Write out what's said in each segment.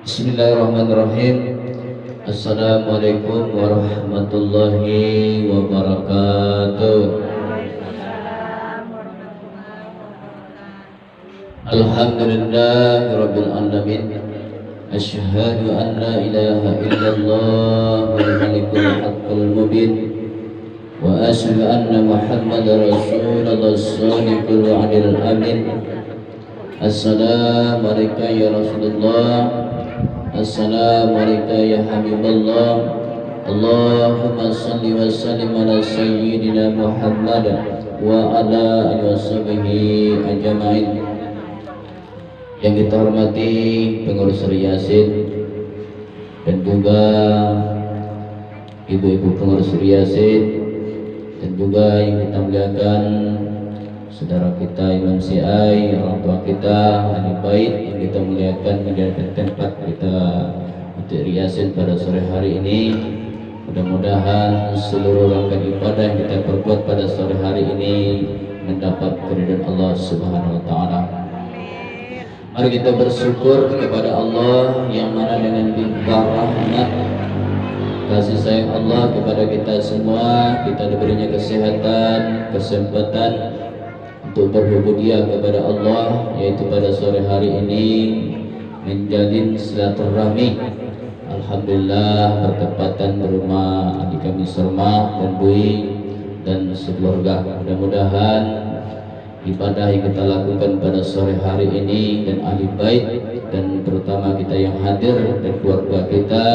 Bismillahirrahmanirrahim. Assalamualaikum warahmatullahi wabarakatuh. Alhamdulillahirabbil alamin. Asyhadu an la ilaha illallah wal malikul haqqul mubin wa asyhadu anna Muhammadar rasulullah shadiqul wa'dil amin. Assalamualaikum ya Rasulullah. Assalamualaikum ya Habiballah. Allahumma salli wa sallim ala sayyidina Muhammad wa ala alihi washabihi ajma'in. Yang kita hormati pengurus Riyasin dan juga ibu-ibu pengurus Riyasin, dan juga yang kita muliakan saudara kita Imam Siai, orang tua kita, ahli bait yang kita muliakan menjadikan tempat kita untuk Riyasin pada sore hari ini. Mudah-mudahan seluruh rangkaian ibadah yang kita perbuat pada sore hari ini mendapat keridhaan Allah Subhanahu wa taala. Mari kita bersyukur kepada Allah yang mana dengan limpah rahmat kasih sayang Allah kepada kita semua, kita diberinya kesehatan, kesempatan untuk berhubungan kepada Allah, yaitu pada sore hari ini menjalin silaturahmi. Alhamdulillah bertepatan berumah adik kami Serma dan Bui dan sekeluarga. Mudah-mudahan ibadah yang kita lakukan pada sore hari ini dan ahli bait dan terutama kita yang hadir dan keluarga kita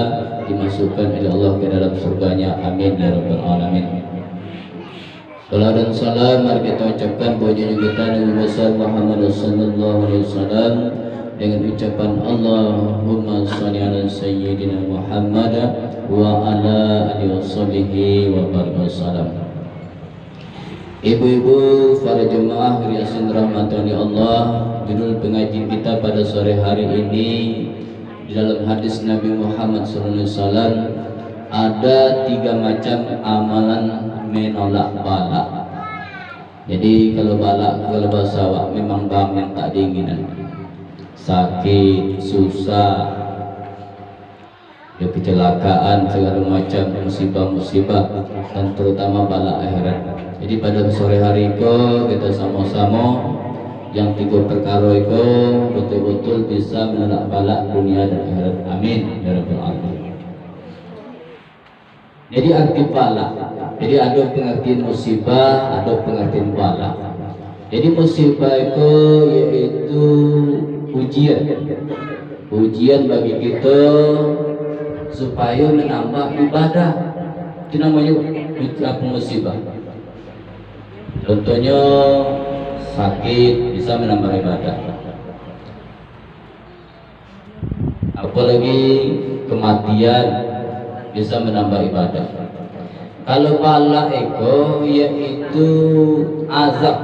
dimasukkan oleh Allah ke dalam surganya. Amin ya rabbal alamin. Salam dan salam mari kita ucapkan buat junjungan kita Nabi besar Muhammad sallallahu alaihi wasallam dengan ucapan Allahumma shalli ala sayyidina Muhammad wa ala alihi washabihi wa barik wasallam. Ibu-ibu, para jemaah Riyasin rahmati Allah, judul pengajian kita pada sore hari ini di dalam hadis Nabi Muhammad SAW ada 3 macam amalan menolak bala. Jadi kalau bala, kalau bahasa awak memang bang yang tak diinginan, sakit, susah, ya kecelakaan, segala macam musibah-musibah dan terutama bala akhirat. Jadi pada sore hari itu kita sama-sama yang 3 perkara itu betul-betul bisa menolak bala dunia dan akhirat. Amin ya rabbal alamin. Jadi arti bala, jadi ada pengertian musibah, ada pengertian bala. Jadi musibah itu yaitu ujian bagi kita supaya menambah ibadah. Itu namanya musibah. Contohnya sakit bisa menambah ibadah, apalagi kematian bisa menambah ibadah. Kalau bala eko yaitu azab.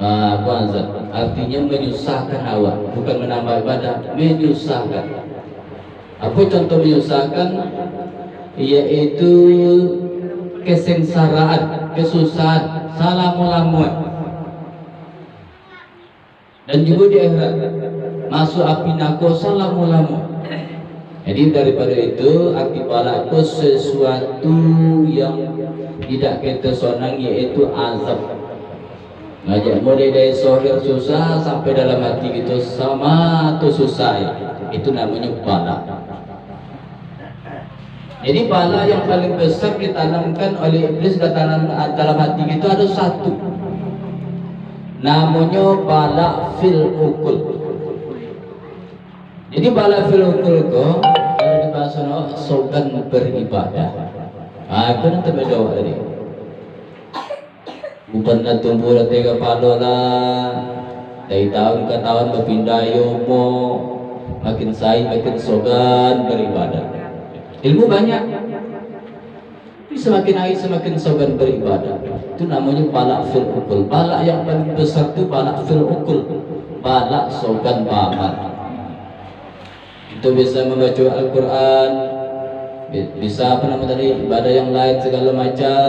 Azab artinya menyusahkan awak, bukan menambah ibadah, menyusahkan. Apa contoh menyusahkan? Yaitu kesengsaraan, kesusahan, salah mulamuat, dan juga di akhirat masuk api neraka salah mulamuat. Jadi daripada itu arti bala itu sesuatu yang tidak kita senang, yaitu azab. Ngajak mulai dari zahir susah sampai dalam hati gitu sama tuh susah ya. Itu namanya bala. Jadi bala yang paling besar ditanamkan oleh iblis dalam hati kita ada satu, namanya bala fil ukul. Jadi bala fil ukul itu kalau dibahas sogan beribadah. Itu nanti beda tadi. Bukan tumbuh tiga palo lah, dari tahun ke tahun berpindah yomo, makin saing makin sogan beribadah. Ilmu banyak, tapi semakin hari semakin sogan beribadah. Itu namanya bala fil ukul. Bala yang paling besar itu bala fil ukul, bala sogan beramal. Itu bisa membaca Al-Quran, bisa ibadah yang lain segala macam.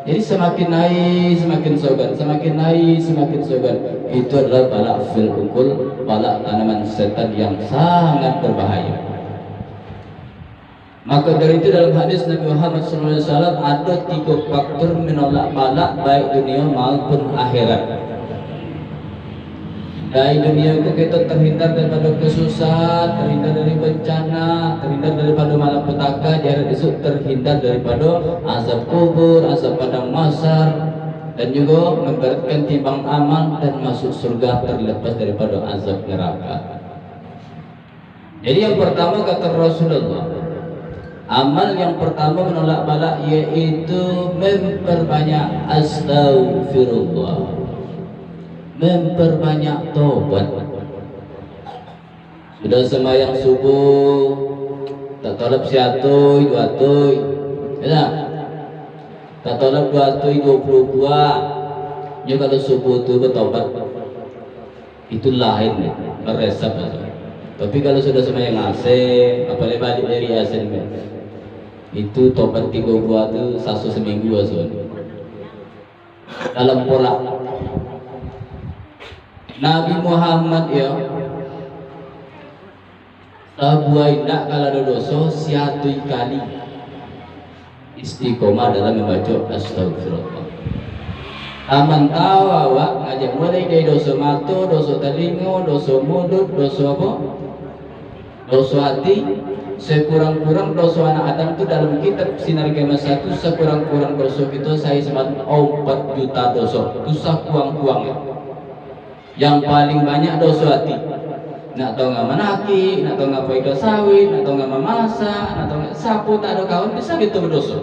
Jadi semakin naik semakin sogan, semakin naik semakin sogan. Itu adalah balak fil ukul, balak tanaman setan yang sangat berbahaya. Maka dari itu dalam hadis Nabi Muhammad SAW ada 3 faktor menolak balak baik dunia maupun akhirat. Dari dunia itu kita terhindar daripada kesusahan, terhindar dari bencana, terhindar daripada malapetaka. Di akhirat itu terhindar daripada azab kubur, azab padang mahsyar, dan juga memberatkan timbang amal dan masuk surga terlepas daripada azab neraka. Jadi yang pertama kata Rasulullah, amal yang pertama menolak balak yaitu memperbanyak astaghfirullah, memperbanyak tobat. Sudah sembahyang subuh tak tolak siatuy dua tuy, ya tak tolak 2 tuy 22. Ya kalau subuh itu bertobat itu lain nih, meresap aja. Tapi kalau sudah sembahyang asing, apalagi balik dari asing itu tobat 32 itu satu seminggu aja. Dalam pola Nabi Muhammad ya tabuai nak kalau ada dosa siatui kali istiqomah dalam membaca astagfirullah. Aman tahu awak ngajak mulai dari dosa mata, dosa telinga, dosa mulut, dosa apa? Dosa hati. Sekurang-kurang dosa anak Adam itu dalam kitab Sinar Kiamat 1, sekurang-kurang dosa kita saya sebanyak 4 juta dosa. Itu sakuang-kuangnya. Yang paling banyak dosa hati. Nak tahu nggak menaki, nak tahu nggak pakai sawit, nak tahu nggak memasak, nak tahu nggak sapu tak ada kawan bisa gitu berdosa.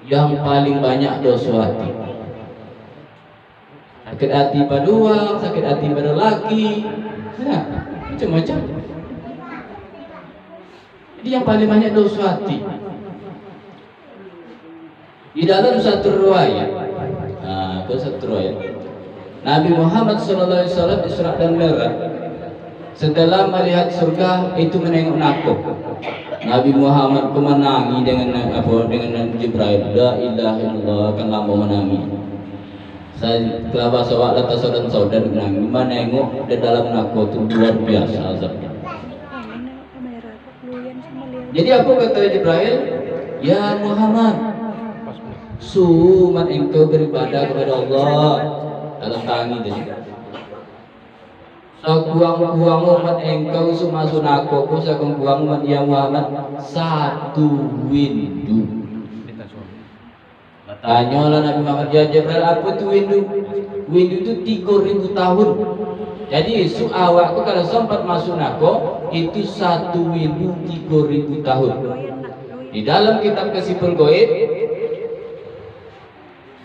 Yang paling banyak dosa hati. Sakit hati pada uang, sakit hati pada laki, nah, macam-macam. Jadi yang paling banyak dosa hati. Di dalam satu riwayat, satu riwayat. Nabi Muhammad SAW Isra dan Mi'raj setelah melihat surga itu menengok nakuk. Nabi Muhammad menangi dengan Jibril, la ilaha illallah, akan lama menangi. Saya telah bahasa wa'ala tasadan saudan menangi, menengok di dalam nakuk itu luar biasa azabnya. Jadi apa kata Jibril? Ya Muhammad, sumat engkau beribadah kepada Allah dalam tangi tadi. Sakuang-kuang umat engkau sumasun aku sakuang-kuang umat yang Muhammad satu windu. Tanya lah Nabi Muhammad, ya Jibril apa itu windu? Windu itu 3000 tahun. Jadi isu awakku kalau sempat masuk nako itu satu windu 3000 tahun. Di dalam kitab Kasiful Ghaib,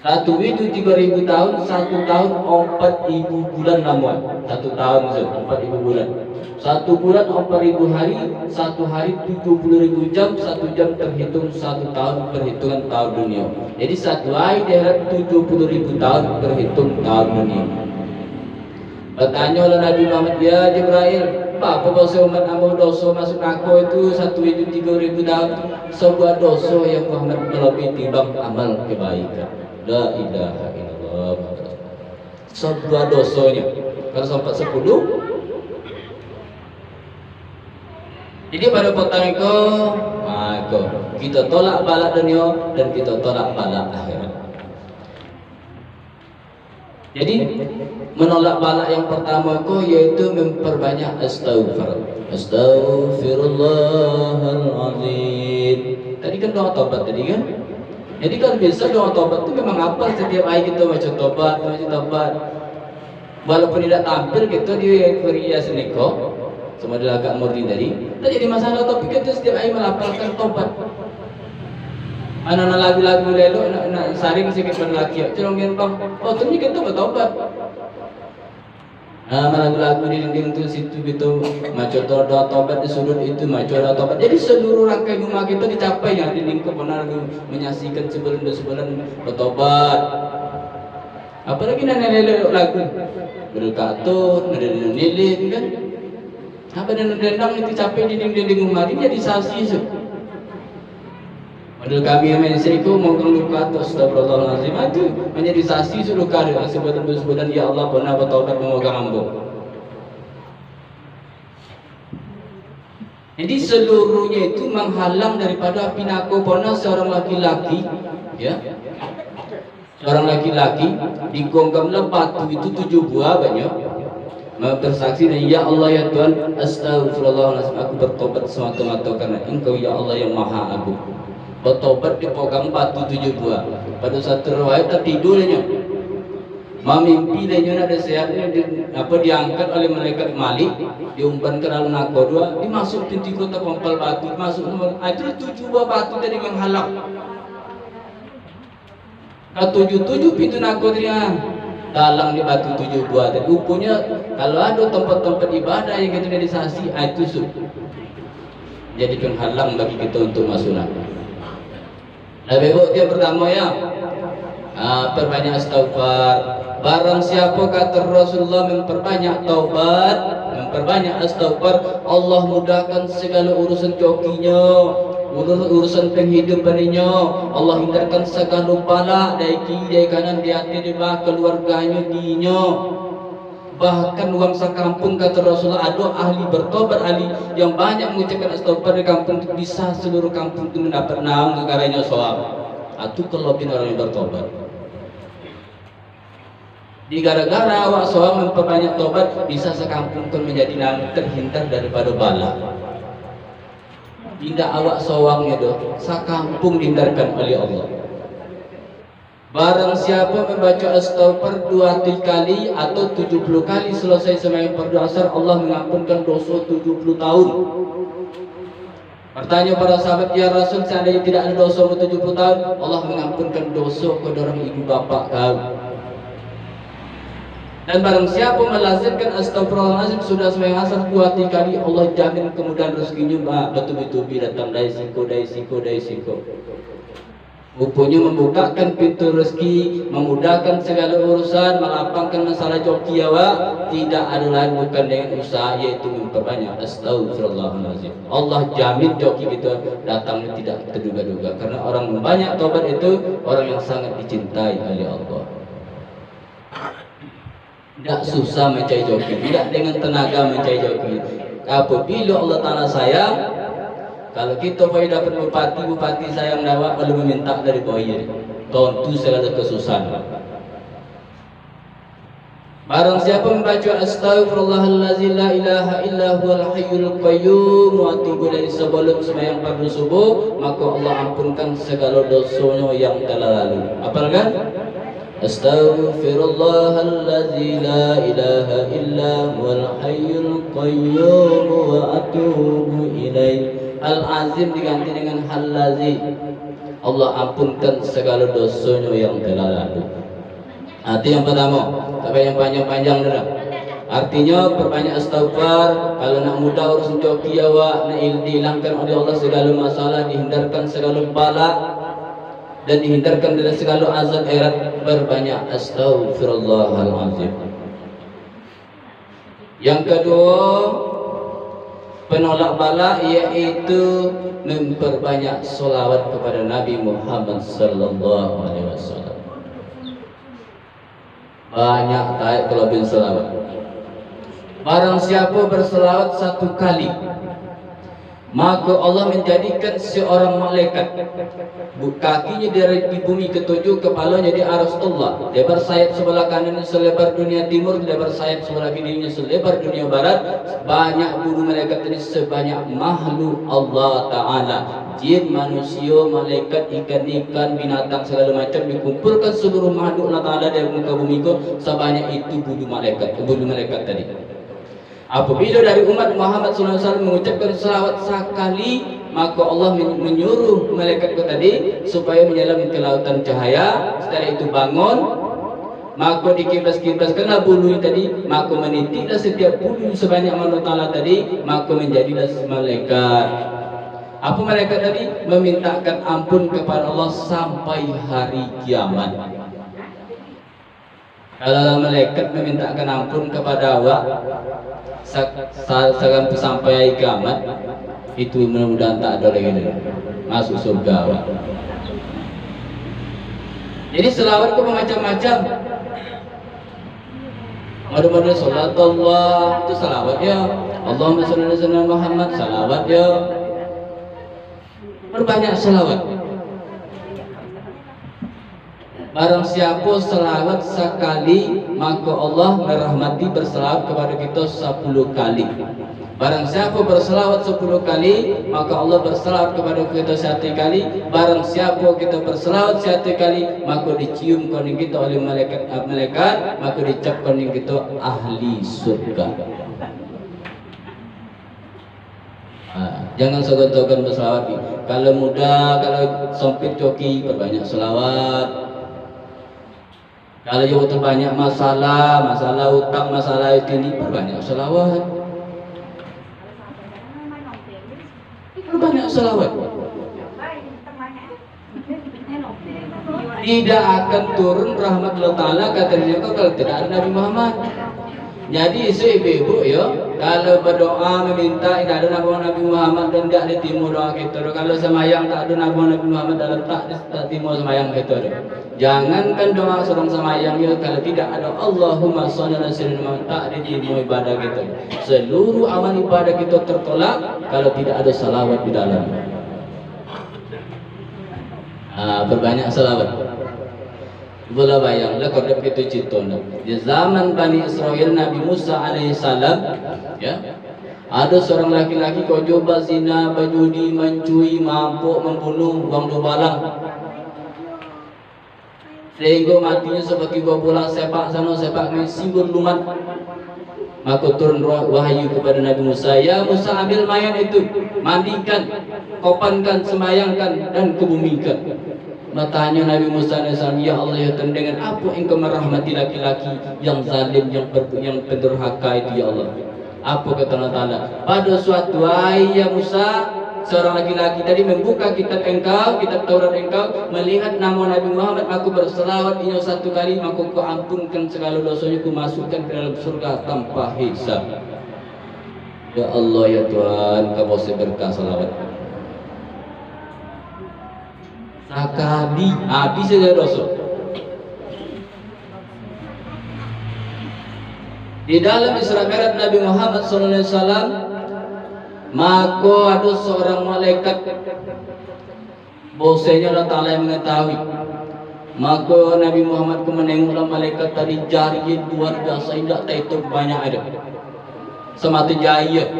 satu itu 3000 tahun, 1 tahun 4000 bulan namuan. 1 tahun 4000 bulan. 1 bulan 4000 hari, 1 hari 70.000 jam, 1 jam terhitung 1 tahun perhitungan tahun dunia. Jadi 1 hari di akhirat 70.000 tahun terhitung tahun dunia. Bertanya oleh Nabi Muhammad, ya Jibril, apa dosa umat amal dosa masuk aku itu 1 itu 3000 tahun. Sebuah dosa yang Muhammad melebihi timbang amal kebaikan. La ilaha illallah. Sebuah dosanya kalau sampai 10. Jadi pada petang itu kita tolak balak dunia dan kita tolak balak akhirat. Jadi menolak balak yang pertama itu yaitu memperbanyak Astaghfirullahaladzim. Tadi kan doa tobat tadi kan. Jadi kalau biasa doa tobat itu memang apa setiap hari kita baca tobat. Walaupun tidak tampil gitu di perias niko, sama dia agak murni tadi. Tak jadi masalah, tapi kita setiap hari melafalkan tobat. Anak-anak lagu-lagu lelo nak saring sikit lelaki. Cerong gentong. Oh ternyata kita bertobat. Lagu-lagu di dinding itu situ gitu, macam doa tobat di sudut itu macam doa tobat. Jadi seluruh rangkaian rumah kita dicapai yang di lingkup benar menyaksikan sebelum bertobat. Apalagi nenek lagu berkatun, nenek lilin kan. Apa nenek dendang itu capai di dinding rumah ini jadi saksi itu. Padahal kami yang Malaysia itu mau luka atau astagfirullahaladzim itu menjadi saksi suruh karya sebutan ya Allah pernah bertaubat memegang ambung. Jadi seluruhnya itu menghalang daripada pinakopona seorang laki-laki, ya, seorang laki-laki digonggamlah batu itu 7 buah banyak, bersaksi dan ya Allah ya Tuhan astagfirullahaladzim aku bertobat semata-mata karena Engkau ya Allah yang Maha Agung. Bertobat dipegang batu 7 buah. Pada satu riwayat tertidurnya, memimpi dan ada sehatnya diangkat oleh malaikat Malik, diumpan ke dalam nakodua, dimasuk pintu kota kompal batu, dimasuk itu 7 buah batu tadi menghalang. Kalau 7 pintu nakodanya dalam di batu 7 buah. Dan rupanya kalau ada tempat-tempat ibadah yang kita realisasi itu jadi penghalang bagi kita untuk masuk neraka. Lebih baik dia pertama ya, perbanyak istighfar. Barang siapa kata Rasulullah memperbanyak taubat, memperbanyak istighfar, Allah mudahkan segala urusan jokinya, urusan penghidupannya. Allah hindarkan segala bala dari kiri dari kanan di hati di bawah keluarganya dinya. Bahkan uang sekampung kata Rasulullah ada ahli bertobat, ahli yang banyak mengucapkan istighfar di kampung itu bisa seluruh kampung itu mendapat naung negaranya soal. Itu kelebihan orang yang bertobat. Di gara-gara awak soal memperbanyak tobat bisa sekampung itu menjadi naung terhindar daripada bala. Tidak awak soangnya doh, sekampung dihindarkan oleh Allah. Barang siapa membaca istighfar 2 kali atau 70 kali selesai sembahyang fardu asar, Allah mengampunkan dosa 70 tahun. Bertanya para sahabat, ya Rasul, seandainya tidak ada dosa 70 tahun, Allah mengampunkan dosa kepada orang ibu bapak kau. Dan barang siapa melazimkan astagfirullahaladzim sudah sembahyang asar 2 kali, Allah jamin kemudahan rezekinya betul-betul datang dari siko. Rupanya membukakan pintu rezeki, memudahkan segala urusan, melapangkan masalah joki awak, tidak ada lain bukan dengan usaha, yaitu memperbanyak astagfirullahaladzim. Allah jamin joki kita datangnya tidak terduga-duga, karena orang banyak tobat itu orang yang sangat dicintai oleh Allah. Tidak susah mencari joki, tidak dengan tenaga mencari joki. Apabila Allah Ta'ala sayang, kalau kita boleh dapat bupati sayang dapat perlu meminta dari bawah tentu segala kesusahan. Barang siapa membaca astagfirullahaladzim la ilaha illa huwal hayyul qayyum wa atubu ilaihi sebelum sembahyang fardu subuh, maka Allah ampunkan segala dosanya yang telah lalu. Apalagi Astaghfirullahalladzii la ilaha illa huwal hayyul qayyum wa atubu ilaihi. Al-Azim diganti dengan Hal-Lazi. Allah ampunkan segala dosanya yang telah lalu. Arti yang pertama, tapi yang panjang-panjang dah. Artinya perbanyak istighfar. Kalau nak mudah urusan joki awak, nak dihilangkan oleh Allah segala masalah, dihindarkan segala bala dan dihindarkan dari segala azab akhirat, berbanyak astaghfirullahalazim. Yang kedua, penolak bala yaitu memperbanyak solawat kepada Nabi Muhammad sallallahu alaihi wasallam. Banyak taat kelebihan solawat. Barang siapa bersolawat 1 kali, maka Allah menjadikan seorang malaikat, kakinya di bumi ketujuh, kepalanya di arasatullah, lebar sayap sebelah kanan selebar dunia timur, lebar sayap sebelah kirinya selebar dunia barat. Banyak bulu malaikat ini sebanyak makhluk Allah Ta'ala, jin, manusia, malaikat, ikan-ikan, binatang segala macam, dikumpulkan seluruh makhluk Allah Ta'ala dari muka bumi itu, sebanyak itu bulu malaikat tadi. Apabila dari umat Muhammad SAW mengucapkan salawat sekali, maka Allah menyuruh malaikat itu tadi supaya menyelam ke lautan cahaya. Setelah itu bangun, maka dikibas-kibaskanlah bulu tadi, maka menitiklah setiap bulu sebanyak makhluk Allah tadi, maka menjadilah malaikat. Apa malaikat tadi? Memintakan ampun kepada Allah sampai hari kiamat. Kalau malaikat memintakan ampun kepada awak sampai kiamat, Itu mudah-mudahan tak ada lagi masuk surga. Jadi selawat itu macam-macam. Madu-madu salat Allah itu salawat ya. Allahumma shalli ala sayyidina Muhammad, salawat ya. Berbanyak salawat. Barang siapa selawat sekali, maka Allah merahmati berselawat kepada kita 10 kali. Barang siapa berselawat 10 kali, maka Allah berselawat kepada kita 1 kali. Barang siapa kita berselawat 1 kali, maka dicium kening kita oleh malaikat, maka dicap kening kita ahli surga. Jangan sogan-sogan berselawat. Kalau muda, kalau sempit coki, perbanyak selawat. Kalau yang terbanyak masalah utang, masalah ini, perbanyak selawat. Perbanyak selawat. Tidak akan turun rahmat Allah Ta'ala katanya kalau tidak ada Nabi Muhammad. Jadi ibu-ibu ya, kalau berdoa meminta tidak ada Nabi Muhammad dan tidak diterima doa kita. Kalau semayang tak ada Nabi Muhammad dalam tak diterima semayang kita. Jangankan doa seorang semayang ya, kalau tidak ada Allahumma shalli ala sayyidina Muhammad tak diterima ibadah kita. Seluruh amal ibadah kita tertolak kalau tidak ada salawat di dalam. Berbanyak salawat. Bola bayanglah kodok itu citona. Di zaman Bani Israel Nabi Musa alaihissalam, ya, ada seorang laki-laki kau coba zina, berjudi, mencuri, mabuk, membunuh, buang dobalang, sehingga matinya seperti buah bola sepak sana sepak main singgul lumat. Maka turun wahyu kepada Nabi Musa, ya Musa ambil mayat itu, mandikan, kopankan, semayangkan dan kebumikan. Matanya Nabi Musa AS, ya Allah ya Tuhan, dengan apa engkau merahmati laki-laki yang zalim, yang pendurhaka itu ya Allah. Apa kata Allah Ta'ala? Pada suatu hari ya Musa, seorang laki-laki tadi membuka kitab engkau, kitab Taurat engkau, melihat nama Nabi Muhammad, aku berselawat inya 1 kali, maka ku ampunkan segala dosanya, ku masukkan ke dalam surga tanpa hisab. Ya Allah ya Tuhan, kamu seberkah salawat. Sekali habis saja dosa. Di dalam Isra Mi'raj Nabi Muhammad SAW, maka ada seorang malaikat, bahwasanya Allah Ta'ala yang mengetahui. Maka Nabi Muhammad menengoklah malaikat tadi, jarinya luar biasa, tidak itu banyak ada. Semata jaya,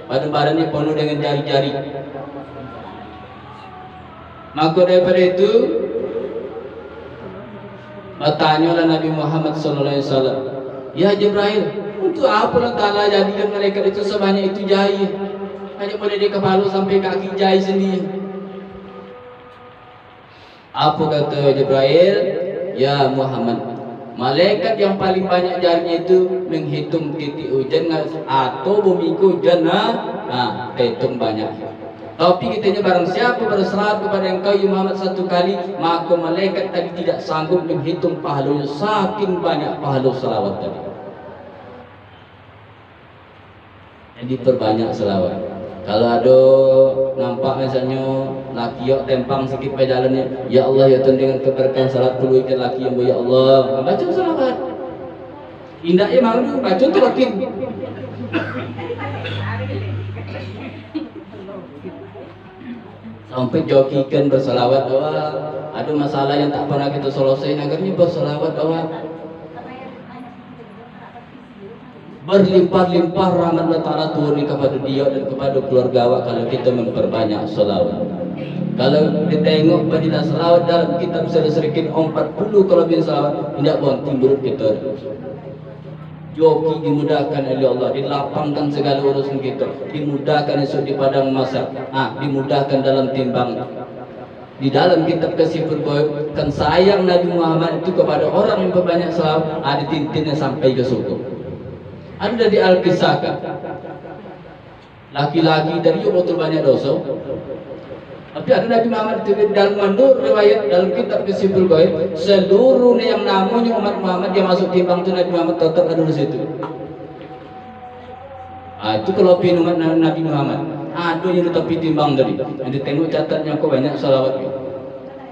pada badannya penuh dengan jari-jari. Maka daripada itu bertanyalah Nabi Muhammad SAW, ya Jibril, untuk apa Allah Ta'ala jadikan malaikat itu sebanyak itu jahit? Hanya boleh di kepala sampai kaki jahit sendiri. Apa kata Jibril? Ya Muhammad, malaikat yang paling banyak jarinya itu menghitung titik hujan atau bumi hujan, hitung banyak. Tapi kitanya barang siapa berselawat kepada engkau ya Muhammad 1 kali, maka malaikat tadi tidak sanggup menghitung pahalanya, saking banyak pahala selawat tadi. Jadi perbanyak selawat. Kalau ada nampak misalnya laki yang tempang sikit pada jalannya, ya Allah ya Tuhan, dengan keberkahan salat puluh ikan laki yang ya Allah, baca selawat. Indahnya malu baca tu laki. Sampai jokikan berselawat doa. Ada masalah yang tak pernah kita selesai, akhirnya berselawat doa. Berlimpah-limpah rahmat Allah Ta'ala turun kepada dia dan kepada keluarga awak kalau kita memperbanyak selawat. Kalau ditengok pada selawat dalam kitab sedikit 40 kelebihan selawat, tidak buang timbul kita. Joki dimudahkan oleh Allah, dilapangkan segala urusan kita, dimudahkan esok di padang masak, dimudahkan dalam timbang. Di dalam kitab Kasiful Ghaib kan sayang Nabi Muhammad itu kepada orang yang berbanyak selawat, ditintinnya sampai ke surga. Ada di Al-Qisah kan, laki-laki dari yang betul banyak dosa. Tapi ada Nabi Muhammad itu dalam menurut riwayat dalam kitab Kasiful Ghaib, seluruh yang namanya umat Muhammad yang masuk timbang itu Nabi Muhammad tetap ada di situ. Itu kalau umat Nabi Muhammad. Aduh yang tepi timbang tadi. Yang ditengok catatnya kok banyak salawat.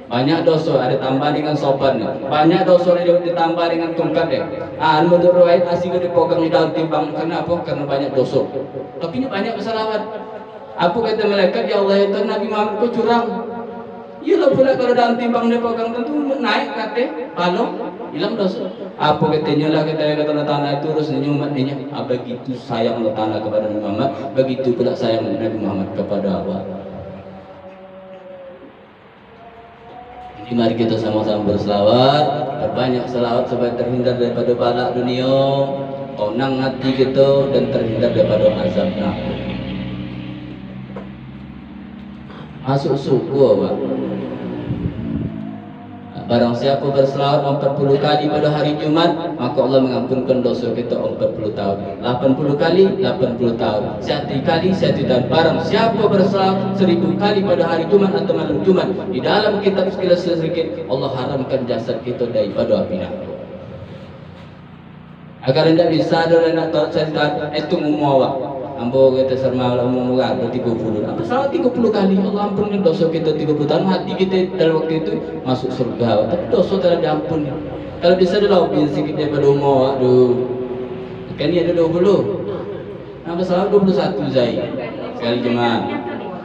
Banyak dosa ada tambah dengan sopan. Banyak dosa ada ditambah dengan tungkat ya. Menurut riwayat asing dipegang di dalam timbang. Kenapa? Karena banyak dosa. Tapi ini banyak salawat. Apa kata malaikat, ya Allah itu Nabi Muhammad kok curang. Iyalah pula kalau dalam timbang dia pegang tentu naik kate, balong, hilang dosa. Apa katanya lah kata tanah itu terus nyumatnya. Begitu sayang tanah kepada Nabi Muhammad, begitu pula sayang Nabi Muhammad kepada Allah. Jadi mari kita sama-sama berselawat, berbanyak selawat supaya terhindar daripada balak dunia, onang hati kita dan terhindar daripada azab neraka. Masuk suku apa? Barang siapa berselawat 40 kali pada hari Jumat, maka Allah mengampunkan dosa kita 40 tahun. 80 kali 80 tahun. 1 kali 1 tahun. Barang siapa berselawat 1000 kali pada hari Jumat atau malam Jumat, di dalam kitab sekilas sedikit Allah haramkan jasad kita daripada api neraka. Agar tidak bisa ada nak tahu cerita itu mumawa. Ambo kita serma umum ada 30. Apa salah 30 kali Allah ampunkan dosa kita 30 tahun, hati kita dalam waktu itu masuk surga. Tapi dosa tidak diampuni. Kalau bisa dilaupi sedikit daripada umur, aduh. Kan ini ada 20. Apa salah 21 Zai. Sekali jemaah.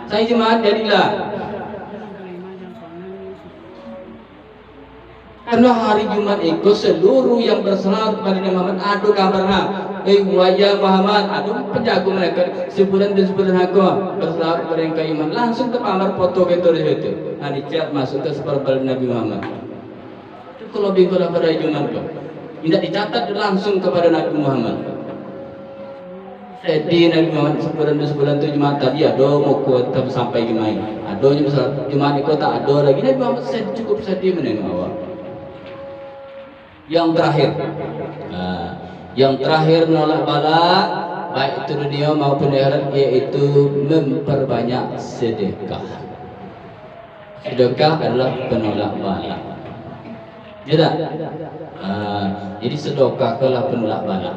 Saya jemaah jadilah. Karena hari Jumat itu seluruh yang berselawat kepada Nabi Muhammad ada kabarnya. Wajah Muhammad, ada penjaga mereka sebulan dan sebulan aku berselawat kepada yang kaiman. Langsung terpamar foto kita di situ. Nah dicap masuk ke seperti Nabi Muhammad. Itu kalau bingung pada Jumat itu, tidak dicatat langsung kepada Nabi Muhammad. Jadi Nabi Muhammad sebulan itu Jumat tadi ada mau kuat sampai Jumat. Adanya besar Jumat itu tak ada lagi. Nabi Muhammad cukup sedih menengok awak. Yang terakhir nolak bala baik itu dunia maupun akhirat, yaitu memperbanyak sedekah. Sedekah adalah penolak bala. Tidak. Jadi sedekahlah penolak bala.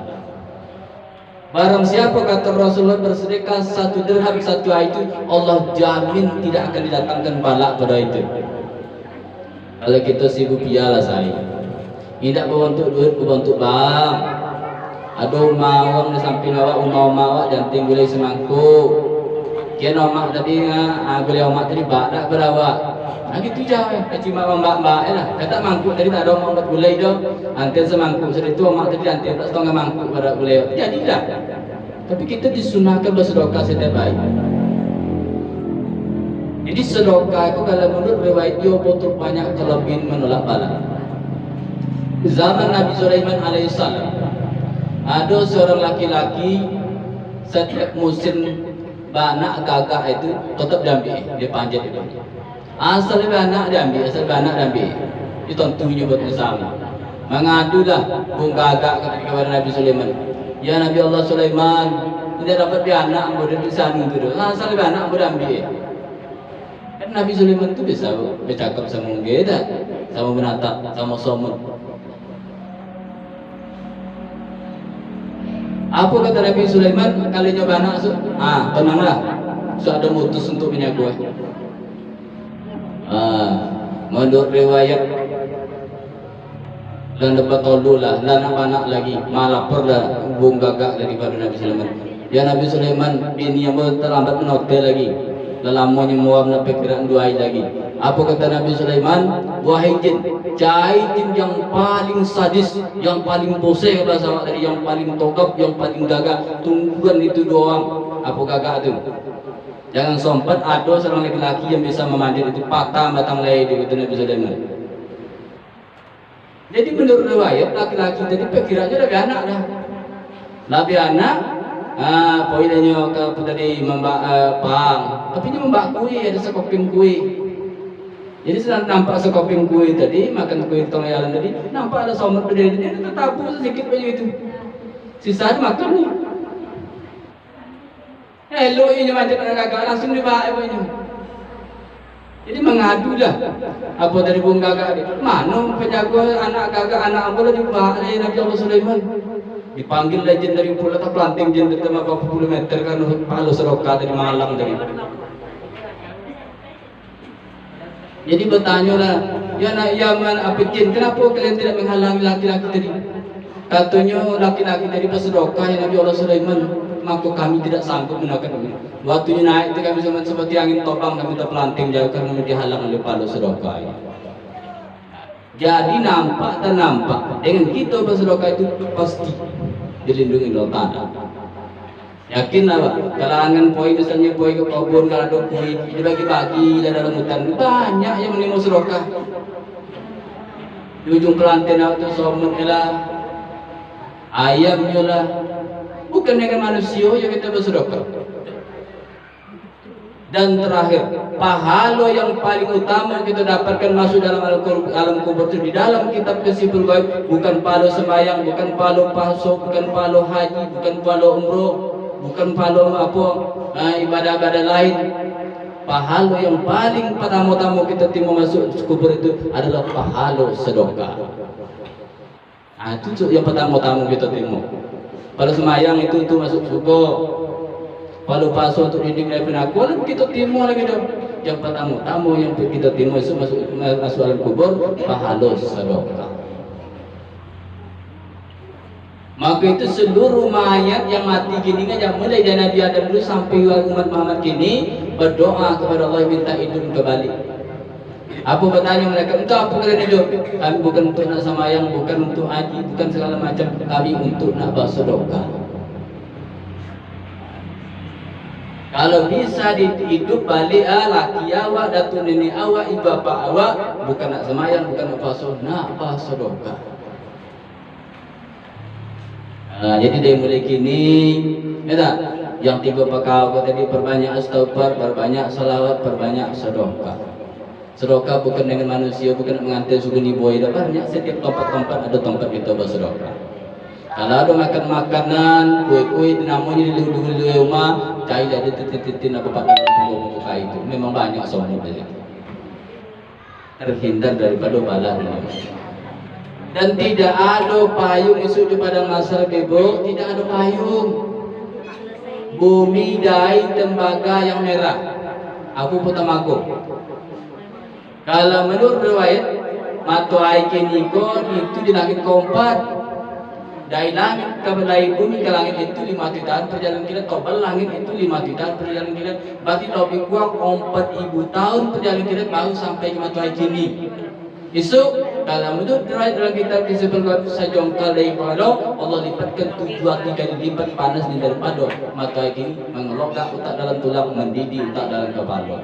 Barang siapa kata Rasulullah bersedekah 1 dirham 1 itu, Allah jamin tidak akan didatangkan bala pada itu. Kalau kita sibuk piala saya. Tidak berbentuk duit, berbentuk bang. Ada umawang di samping awak, umawak janting boleh semangkuk. Kian omak tadi, boleh omak tadi badak berawak. Gitu jauh ya, cuma mbak-mbak lah. Kata mangkuk tadi tak ada omak boleh itu. Antir semangkuk, sedih itu omak tadi antir tak setengah mangkuk pada boleh. Jadilah. Tapi kita disunahkan bersedekah setiap hari. Jadi sedekah itu kalau menurut riwayat dia betul banyak kelebihan menolak bala. Zaman Nabi Sulaiman alaihissalam ada seorang laki-laki setiap musim banak gagak itu tetap diambil, dia panjat itu. Asal banak diambil, asal banak diambil. Itu tentunya buat bersama. Mengadulah bung gagak kepada Nabi Sulaiman. Ya Nabi Allah Sulaiman, tidak dapat anak muda di sana itu. Asal banak muda ambil. Kan Nabi Sulaiman itu bisa bercakap sama kita, sama binatang, sama somon. Apa kata Nabi Sulaiman kali nyoba anak tenanglah, ada mutus untuk minyak gue. Menurut riwayat dan dapat tolulah, anak lagi malah perlah bung gagak daripada Nabi Sulaiman. Ya Nabi Sulaiman bini yang terlambat menotel lagi, lelamunya muam sampai pikiran 2 hari lagi. Apa kata Nabi Sulaiman? Wahai jin, cai jin yang paling sadis, yang paling bose bahasa awak tadi, yang paling togap, yang paling gagak, tungguan itu doang. Apa gagak itu? Jangan sompat, ada seorang laki-laki yang bisa memanjat itu patah batang leher itu Nabi Sulaiman. Jadi menurut riwayat laki-laki tadi perkiraannya lebih anak dah. Lebih anak, poinnya ke tadi membak pang, tapi ini membak kue, ada sekoping kue. Jadi sedang nampak sekoping kue tadi, makan kue tong jalan tadi, nampak ada somot berdiri, dia tertabur sedikit baju itu. Sisa makan nih. Hello ini macam anak gagak langsung dibawa baju. Jadi mengadu dah. Apa dari bung gagak dia? Mana penjaga anak gagak anak ambil dibawa Nabi Allah Sulaiman. Dipanggil legend dari pula tak planting jen dari berapa puluh meter kan Palu Seroka dari Malang dari. Jadi bertanya lah, ya nak Yaman Apikin, kenapa kalian tidak menghalangi laki-laki tadi? Katanya laki-laki dari Pasedokah yang Nabi Allah Sulaiman, maka kami tidak sanggup menaikkan ini. Waktunya naik itu kami seperti angin topang, kami terpelanting jauh karena dihalang oleh Palu Sedokah. Jadi nampak dan nampak dengan kita Pasedokah itu pasti dilindungi oleh tanah. Yakinlah Pak, kalangan poi misalnya poi ke kebun, kalau ada poi dibagi-bagi dalam hutan banyak yang menimba sedekah. Di ujung pelantin itu somun lah, ayamnya lah, bukan dengan manusia yang kita bersedekah. Dan terakhir, pahala yang paling utama kita dapatkan masuk dalam alam kubur itu di dalam kitab Kesiful Gaib, bukan pahala sembahyang, bukan pahala puasa, bukan pahala haji, bukan pahala umroh, bukan pahala apa ibadah-ibadah lain. Pahala yang paling pertama-tama kita timur masuk kubur itu adalah pahala sedekah. Nah, itu yang pertama-tama kita timur. Pahala sembahyang itu masuk surga. Pahala puasa untuk dinding dari penaku, lalu kita timur lagi dong. Yang pertama-tama yang kita timur itu masuk alam kubur pahala sedekah. Maka itu seluruh mayat yang mati gini kan, mulai dari Nabi Adam dulu sampai umat Muhammad kini berdoa kepada Allah minta hidup kembali. Apa bertanya mereka, entah apa kalian hidup? Kami bukan untuk nak samayang, bukan untuk haji, bukan segala macam. Kami untuk nak bersedekah. Kalau bisa hidup balik laki awak, datuk nenek awak, ibu bapa awak, bukan nak samayang, bukan nak puasa, nak bersedekah. Jadi dari mulai kini, ya yang 3 perkara tadi, perbanyak istighfar, perbanyak salawat, perbanyak sedekah. Sedekah bukan dengan manusia, bukan mengantar suguni boy, banyak setiap tempat-tempat ada tempat kita bersedekah. Kalau ada makan makanan, kue-kue namanya di rumah, cai jadi titik-titik apa pada muka itu, memang banyak sombong dari terhindar daripada bala ini. Dan tidak ada payung isu pada masa bebo, tidak ada payung. Bumi dai tembaga yang merah. Aku putamago. Kalau menurut riwayat, matu aikin niko itu di langit keempat. Dari langit ke bumi ke langit itu 5 jutaan perjalanan kilat. Kobal langit itu 5 jutaan perjalanan kilat. Berarti lebih kurang 4.000 tahun perjalanan kilat baru sampai ke matu aikin ini. Isu kalau menurut dalam kitab Kesiful Gaib sejongkal dari pada Allah lipatkan 7 kali lipat panas di daripada mata ini mengelokkan otak dalam tulang, mendidih otak dalam kepala.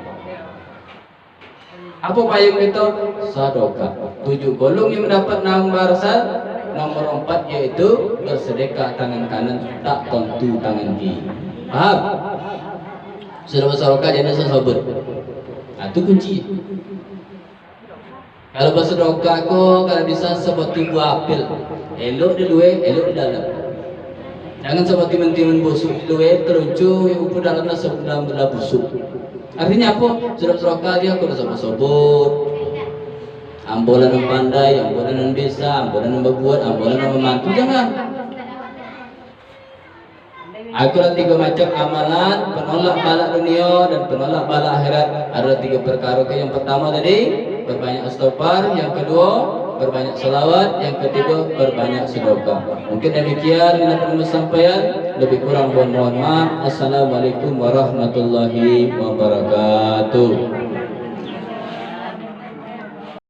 Apa payung itu? Sedekah. 7 golong yang mendapat nomor 1, nomor 4 yaitu bersedekah tangan kanan tak tentu tangan kiri. Paham? Sudah bersedekah jadi sahabat. Itu kunci. Kalau bersedekah kok kalau bisa seperti buah apel, elok di luar, elok di dalam. Jangan seperti mentimun busuk di luar, teruncu yang upur dalamnya dalam busuk. Artinya apa? Sudah bersedekah dia kok sama sobot. Ambolan yang pandai, ambolan yang bisa, ambolan yang berbuat, ambolan yang membantu, jangan. Aku ada 3 macam amalan, penolak bala dunia dan penolak bala akhirat. Ada 3 perkara. Yang pertama tadi berbanyak istighfar, yang kedua berbanyak salawat, yang ketiga berbanyak sedekah. Mungkin demikian yang dapat disampaikan, lebih kurang mohon maaf. Assalamualaikum warahmatullahi wabarakatuh.